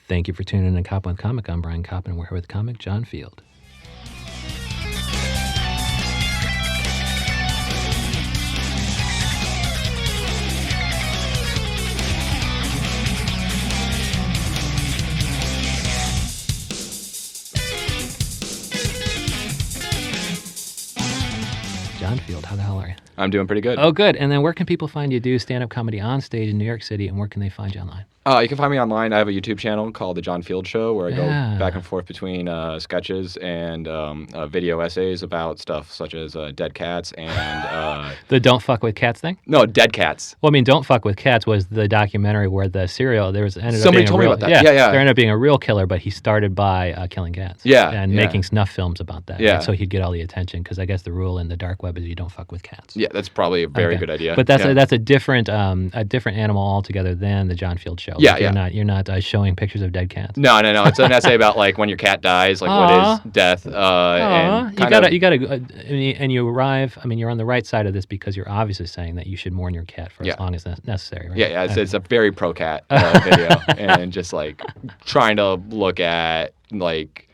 Thank you for tuning in to Koppen with Comic. I'm Brian Koppen, and we're here with comic John Field. John Field, how the hell are you? I'm doing pretty good. Oh, good. And then where can people find you do stand-up comedy on stage in New York City, and where can they find you online? You can find me online. I have a YouTube channel called The John Field Show where I go back and forth between sketches and video essays about stuff such as dead cats and... The Don't Fuck With Cats thing? No, dead cats. Well, I mean, Don't Fuck With Cats was the documentary where the serial... Somebody told me about that. Yeah. There ended up being a real killer, but he started by killing cats. Yeah. And making snuff films about that. Yeah. Right? So he'd get all the attention, because I guess the rule in the dark web is you don't fuck with cats. Yeah, that's probably a very good idea. But that's a different animal altogether than the John Field Show. Yeah, You're not showing pictures of dead cats. No. It's an essay about like when your cat dies, like what is death, and and you arrive. I mean, you're on the right side of this because you're obviously saying that you should mourn your cat for as long as necessary. Right? Yeah. It's a very pro cat video, and just like trying to look at like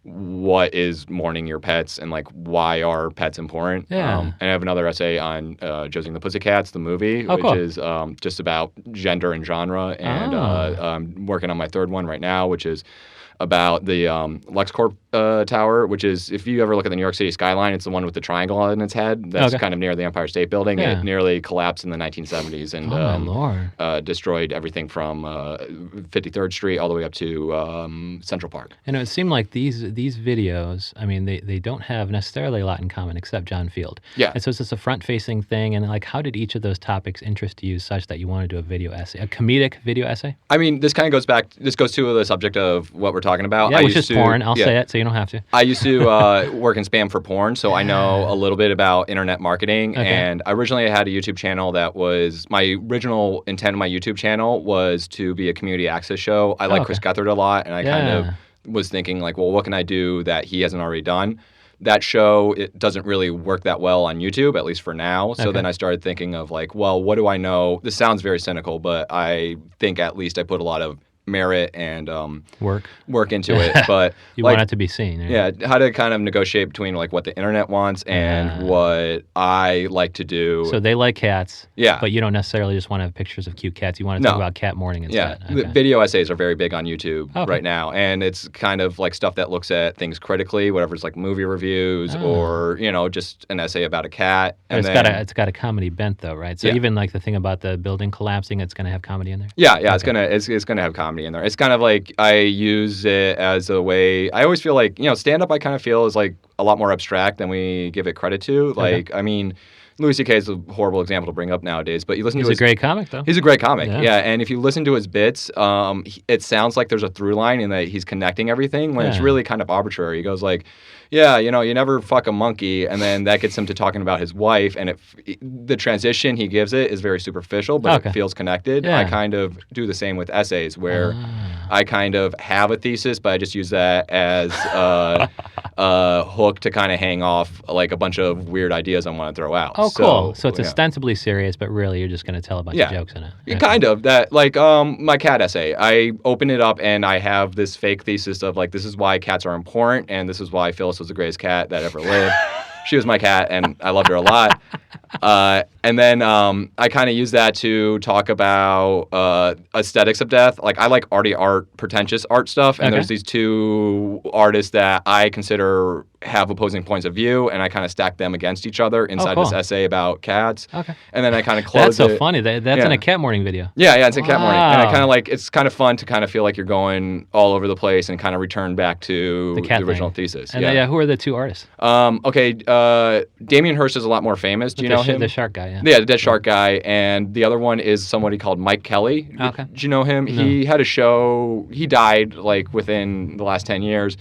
what is mourning your pets and like why are pets important. And I have another essay on Josie and the Pussycats, the movie, which is just about gender and genre. And I'm working on my third one right now, which is about the LexCorp Tower, which is, if you ever look at the New York City skyline, it's the one with the triangle on its head. That's kind of near the Empire State Building. Yeah. It nearly collapsed in the 1970s and destroyed everything from 53rd Street all the way up to Central Park. And it seemed like these videos, I mean, they don't have necessarily a lot in common except John Field. Yeah. And so it's just a front-facing thing. And like, how did each of those topics interest you such that you want to do a video essay, a comedic video essay? I mean, this kind of goes back, this goes to the subject of what we're talking about. Yeah, which is porn. I'll say it so you don't have to. I used to work in spam for porn, so I know a little bit about internet marketing. Okay. And originally I had a YouTube channel that was, my original intent of my YouTube channel was to be a community access show. I like Chris Gethard a lot, and I kind of was thinking like, well, what can I do that he hasn't already done? That show, it doesn't really work that well on YouTube, at least for now. So then I started thinking of like, well, what do I know? This sounds very cynical, but I think at least I put a lot of merit and work into it, but you want it to be seen. Right? Yeah, how to kind of negotiate between like what the internet wants and what I like to do. So they like cats, yeah, but you don't necessarily just want to have pictures of cute cats. You want to talk about cat mourning instead. Yeah, the video essays are very big on YouTube right now, and it's kind of like stuff that looks at things critically, whatever it's like movie reviews or just an essay about a cat. And it's got a comedy bent though, right? So even like the thing about the building collapsing, it's going to have comedy in there. Yeah, it's gonna have comedy in there. It's kind of like I use it as a way. I always feel like stand up. I kind of feel is like a lot more abstract than we give it credit to. Like I mean, Louis C.K. is a horrible example to bring up nowadays, but you listen to his... He's a great comic, though. He's a great comic, yeah. And if you listen to his bits, it sounds like there's a through line in that he's connecting everything when it's really kind of arbitrary. He goes like, yeah, you never fuck a monkey, and then that gets him to talking about his wife, and the transition he gives it is very superficial, but it feels connected. Yeah. I kind of do the same with essays, where I kind of have a thesis, but I just use that as a hook to kind of hang off like a bunch of weird ideas I want to throw out. Oh, cool. So it's ostensibly serious, but really you're just going to tell a bunch of jokes in it. Right? Kind of. That, like my cat essay, I open it up and I have this fake thesis of like, this is why cats are important, and this is why Phyllis was the greatest cat that ever lived. She was my cat, and I loved her a lot. And then I kind of use that to talk about aesthetics of death. Like, I like arty art, pretentious art stuff, and there's these two artists that I consider have opposing points of view, and I kind of stack them against each other inside this essay about cats. Okay. And then I kind of close That's so funny. That's in a cat mourning video. Yeah, it's a cat mourning. And I kind of like, it's kind of fun to kind of feel like you're going all over the place and kind of return back to the original thesis. And who are the two artists? Damien Hirst is a lot more famous. Do you know him? The shark guy, Yeah, the dead shark guy. And the other one is somebody called Mike Kelly. Okay. Do you know him? No. He had a show. He died like within the last 10 years.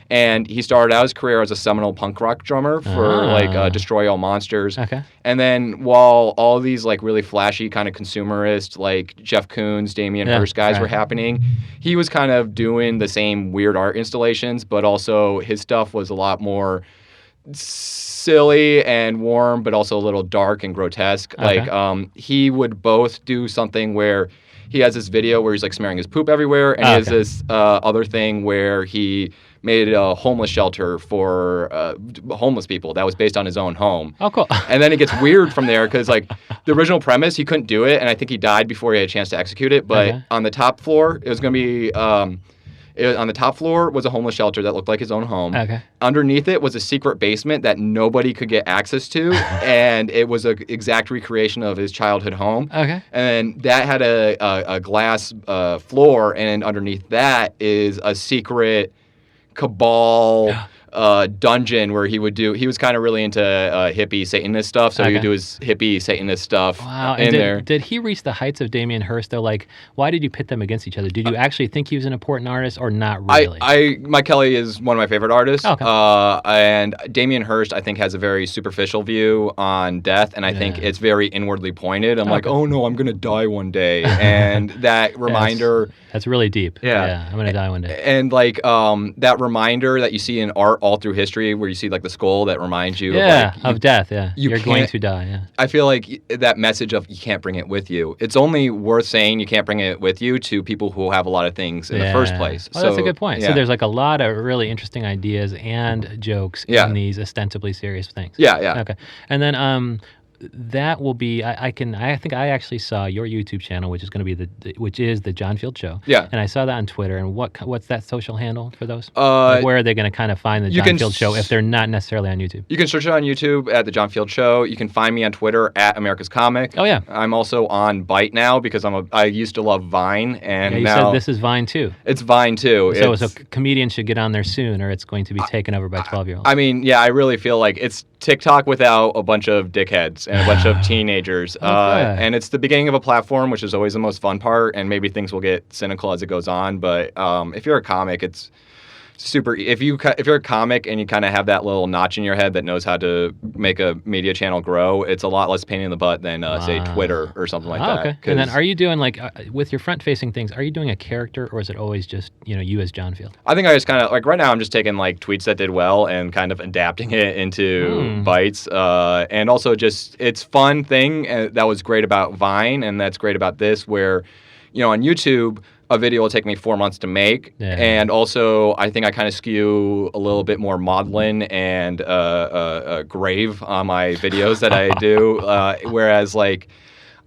And he started out his career as a seminal punk rock drummer for Destroy All Monsters. Okay. And then while all these like really flashy kind of consumerist like Jeff Koons, Damien Hirst guys were happening, he was kind of doing the same weird art installations, but also his stuff was a lot more silly and warm, but also a little dark and grotesque. Okay. Like he would both do something where he has this video where he's like smearing his poop everywhere, and he has this other thing where he made a homeless shelter for homeless people that was based on his own home. Oh, cool. And then it gets weird from there because like the original premise, he couldn't do it, and I think he died before he had a chance to execute it. But on the top floor, it was going to be on the top floor was a homeless shelter that looked like his own home. Okay. Underneath it was a secret basement that nobody could get access to, and it was an exact recreation of his childhood home. Okay. And that had a glass floor, and underneath that is a secret cabal dungeon where he was kind of really into hippie Satanist stuff, so he would do his hippie Satanist stuff there. Did he reach the heights of Damien Hirst though? Like, why did you pit them against each other? Did you actually think he was an important artist or not really? Mike Kelly is one of my favorite artists. Okay. And Damien Hirst, I think, has a very superficial view on death, and I think it's very inwardly pointed. I'm like, oh no, I'm gonna die one day, and that reminder. That's really deep. Yeah, I'm gonna die one day. And like that reminder that you see in art all through history, where you see like the skull that reminds you of death. Yeah, you're going to die. Yeah. I feel like that message of you can't bring it with you. It's only worth saying you can't bring it with you to people who have a lot of things in the first place. Well, that's a good point. So there's like a lot of really interesting ideas and jokes in these ostensibly serious things. Yeah. Okay, and then that will be. I think I actually saw your YouTube channel, which is going to be which is the John Field Show. Yeah. And I saw that on Twitter. And what's that social handle for those? Like where are they going to kind of find the John Field Show if they're not necessarily on YouTube? You can search it on YouTube at the John Field Show. You can find me on Twitter at America's Comic. Oh yeah. I'm also on Byte now because I used to love Vine, and you now said this is Vine too. It's Vine too. So comedians should get on there soon, or it's going to be taken over by 12-year-olds. I mean, yeah, I really feel like it's TikTok without a bunch of dickheads and a bunch of teenagers. And it's the beginning of a platform, which is always the most fun part, and maybe things will get cynical as it goes on. But if you're a comic, it's super. If you're a comic and you kind of have that little notch in your head that knows how to make a media channel grow, it's a lot less pain in the butt than say Twitter or something like that. Okay. And then are you doing like with your front facing things, are you doing a character, or is it always just you as John Field? I think I just kind of like right now I'm just taking like tweets that did well and kind of adapting it into bites, and also just it's fun thing that was great about Vine, and that's great about this where on YouTube a video will take me 4 months to make, and also I think I kind of skew a little bit more maudlin and grave on my videos that I do, whereas like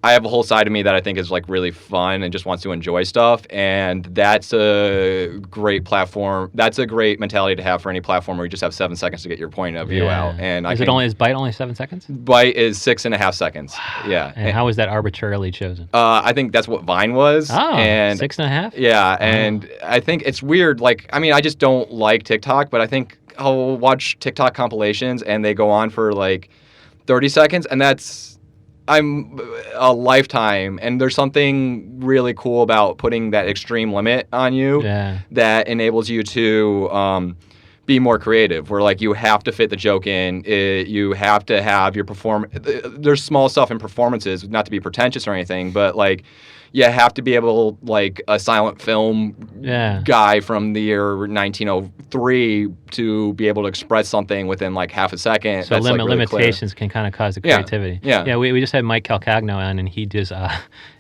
I have a whole side of me that I think is like really fun and just wants to enjoy stuff, and that's a great platform. That's a great mentality to have for any platform where you just have 7 seconds to get your point of view out. And is Byte only 7 seconds? Byte is 6.5 seconds. Wow. Yeah. And how was that arbitrarily chosen? I think that's what Vine was. Oh, and 6.5? Yeah, and I think it's weird. Like, I mean, I just don't like TikTok, but I think I'll watch TikTok compilations and they go on for like 30 seconds, and I'm a lifetime, and there's something really cool about putting that extreme limit on you that enables you to be more creative, where like you have to fit the joke in, you have to have your there's small stuff in performances, not to be pretentious or anything, but like you have to be able, like a silent film guy from the year 1903, to be able to express something within like half a second. So really limitations clear. can kind of cause the creativity. Yeah. We just had Mike Calcagno on, and he does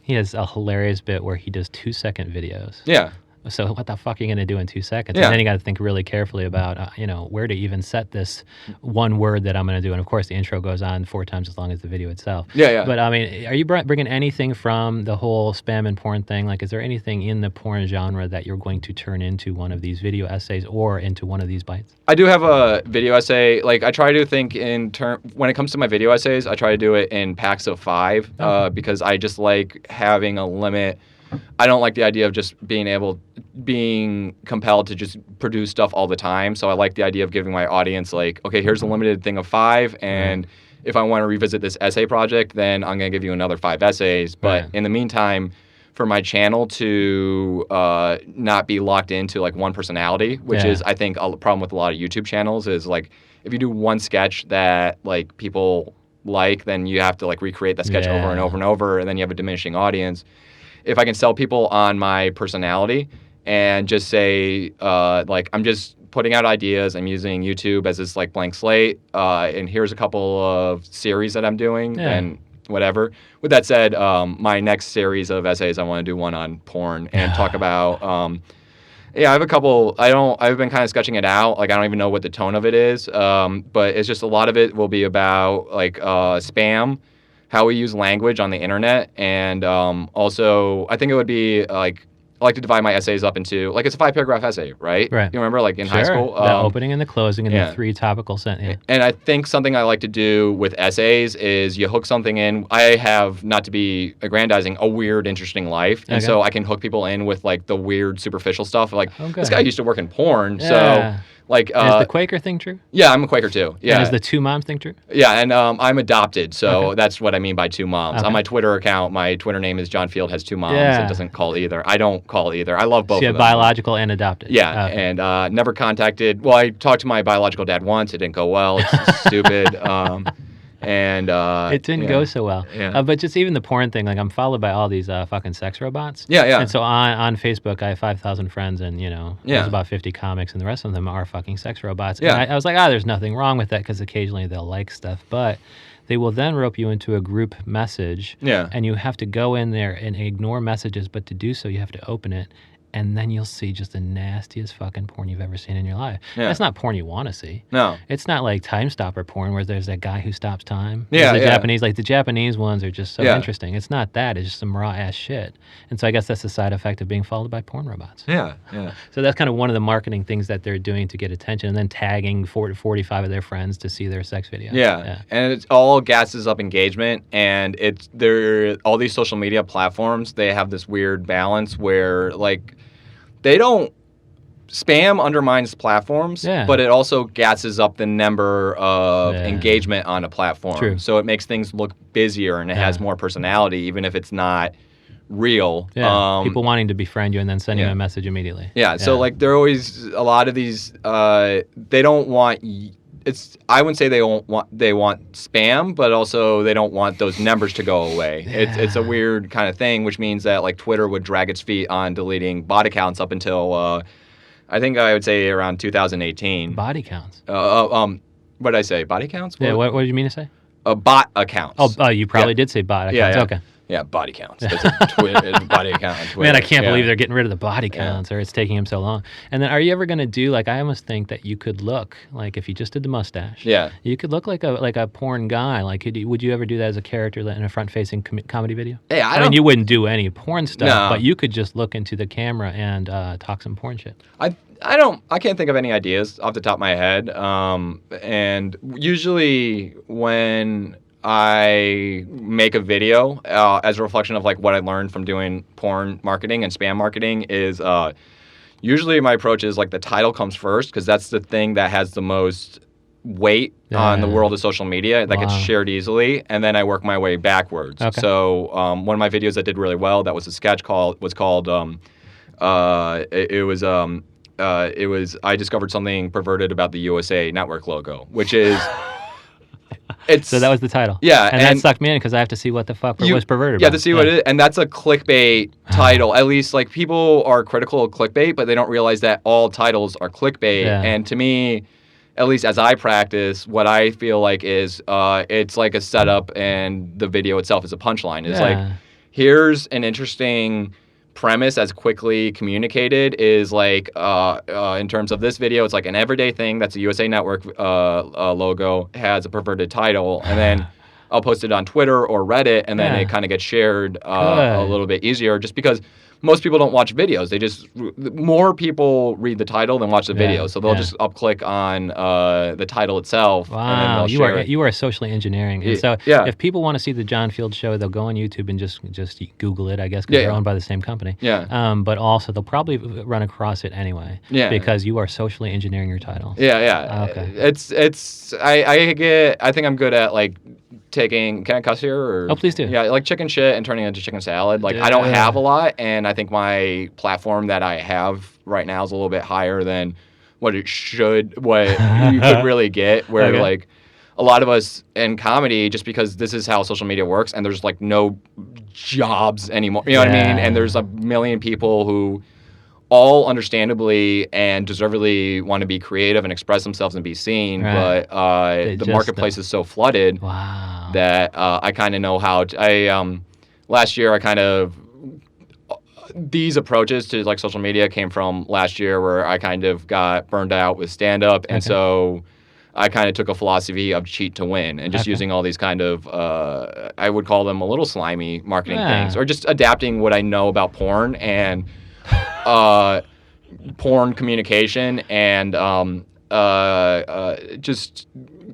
he has a hilarious bit where he does 2-second videos. Yeah. So what the fuck are you going to do in 2 seconds? Yeah. And then you got to think really carefully about, where to even set this one word that I'm going to do. And of course, the intro goes on 4 times as long as the video itself. Yeah. But I mean, are you bringing anything from the whole spam and porn thing? Like, is there anything in the porn genre that you're going to turn into one of these video essays or into one of these bites? I do have a video essay. Like, I try to think when it comes to my video essays, I try to do it in packs of 5 because I just like having a limit. I don't like the idea of just being compelled to just produce stuff all the time. So I like the idea of giving my audience like, okay, here's a limited thing of 5, and if I want to revisit this essay project, then I'm going to give you another 5 essays. But in the meantime, for my channel to not be locked into like one personality, which is I think a problem with a lot of YouTube channels, is like if you do one sketch that like people like, then you have to like recreate that sketch over and over and over, and then you have a diminishing audience. If I can sell people on my personality and just say, like, I'm just putting out ideas, I'm using YouTube as this, like, blank slate, and here's a couple of series that I'm doing, then whatever. With that said, my next series of essays, I want to do one on porn and talk about. Yeah, I have a couple. I've been kind of sketching it out. Like, I don't even know what the tone of it is. But it's just a lot of it will be about like spam, how we use language on the internet, and also I think it would be like I like to divide my essays up into like it's a 5-paragraph essay, right? Right. You remember like in high school, the opening and the closing and yeah. the 3 topical sentences. Yeah. And I think something I like to do with essays is you hook something in. I have, not to be aggrandizing, a weird, interesting life, and so I can hook people in with like the weird, superficial stuff. Like this guy used to work in porn, so. Like, is the Quaker thing true? Yeah, I'm a Quaker too. Yeah. And is the 2 moms thing true? Yeah, and I'm adopted, so that's what I mean by 2 moms. Okay. On my Twitter account, my Twitter name is John Field has 2 moms. Yeah. It doesn't call either. I don't call either. I love both So you of have them. biological and adopted. Yeah, and never contacted. Well, I talked to my biological dad once. It didn't go well. It's stupid. And it didn't go so well. Yeah. But just even the porn thing, like I'm followed by all these fucking sex robots. Yeah, yeah. And so on Facebook, I have 5,000 friends, and there's about 50 comics, and the rest of them are fucking sex robots. Yeah. And I was like, there's nothing wrong with that, because occasionally they'll like stuff, but they will then rope you into a group message. Yeah. And you have to go in there and ignore messages, but to do so, you have to open it. And then you'll see just the nastiest fucking porn you've ever seen in your life. Yeah. That's not porn you want to see. No. It's not like Time Stopper porn where there's that guy who stops time. Yeah, the Japanese, like the Japanese ones are just so Yeah. interesting. It's not that. It's just some raw ass shit. And so I guess that's the side effect of being followed by porn robots. Yeah, yeah. So that's kind of one of the marketing things that they're doing to get attention, and then tagging 40 to 45 of their friends to see their sex video. Yeah. And it all gasses up engagement, and all these social media platforms, they have this weird balance where like spam undermines platforms, but it also gasses up the number of engagement on a platform. True. So it makes things look busier, and it has more personality, even if it's not real. Yeah. People wanting to befriend you and then sending you a message immediately. Yeah. So like they're always, a lot of these, they don't want, I wouldn't say they want spam, but also they don't want those numbers to go away. Yeah. It's a weird kind of thing, which means that like Twitter would drag its feet on deleting bot accounts up until I think I would say around 2018. Body counts. What did I say? Body counts? Yeah. What did you mean to say? Bot accounts. Oh, you probably did say bot accounts. Yeah. Okay. Yeah, body counts. It's a body account on Twitter. Man, I can't believe they're getting rid of the body counts, or it's taking them so long. And then, are you ever going to do, like, I almost think that you could look, like, if you just did the mustache, you could look like a porn guy. Like, would you ever do that as a character in a front-facing comedy video? Hey, I mean, you wouldn't do any porn stuff, No. but you could just look into the camera and talk some porn shit. I can't think of any ideas off the top of my head. And usually when I make a video as a reflection of like what I learned from doing porn marketing and spam marketing is usually my approach is like the title comes first, because that's the thing that has the most weight on the world of social media that gets shared easily, and then I work my way backwards. Okay. So one of my videos that did really well, that was a sketch called I discovered something perverted about the USA Network logo, which is so that was the title. Yeah, and that sucked me in because I have to see what the fuck was perverted. You have to see what it is, and that's a clickbait title. At least like people are critical of clickbait, but they don't realize that all titles are clickbait. Yeah. And to me, at least as I practice, what I feel like is it's like a setup, and the video itself is a punchline. It's like, here's an interesting premise as quickly communicated, is like in terms of this video, it's like an everyday thing that's a USA Network logo, has a perverted title, and then I'll post it on Twitter or Reddit, and then it kind of gets shared a little bit easier, just because most people don't watch videos. They just, more people read the title than watch the video, so they'll just upclick on the title itself. Wow, and then they'll share it. You are socially engineering. And so if people want to see the John Field Show, they'll go on YouTube and just Google it, I guess, because they're owned by the same company. Yeah. But also they'll probably run across it anyway. Yeah. Because you are socially engineering your titles. Yeah. Okay. I think I'm good at like can I cuss here? Or, oh, please do. Yeah, like chicken shit and turning it into chicken salad. Like I don't have a lot, and I think my platform that I have right now is a little bit higher than what you could really get, where like a lot of us in comedy, just because this is how social media works, and there's like no jobs anymore, you know what I mean? And there's a million people who all understandably and deservedly want to be creative and express themselves and be seen, but the marketplace is so flooded. Wow. that I kind of know how to. Last year, I kind of these approaches to like social media came from last year where I kind of got burned out with stand-up, and so I kind of took a philosophy of cheat to win, and just using all these kind of I would call them a little slimy marketing things, or just adapting what I know about porn and porn communication, and just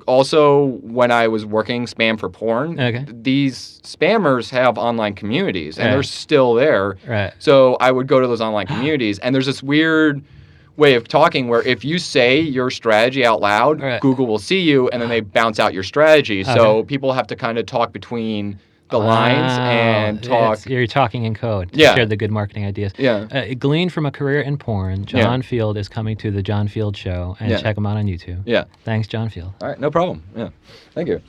also when I was working spam for porn, these spammers have online communities, and they're still there. Right. So I would go to those online communities, and there's this weird way of talking where if you say your strategy out loud, Google will see you, and then they bounce out your strategy. So people have to kind of talk between the lines and talk. You're talking in code to share the good marketing ideas. Yeah. Gleaned from a career in porn, John Field is coming to the John Field Show, and check him out on YouTube. Yeah. Thanks, John Field. All right, no problem. Yeah. Thank you.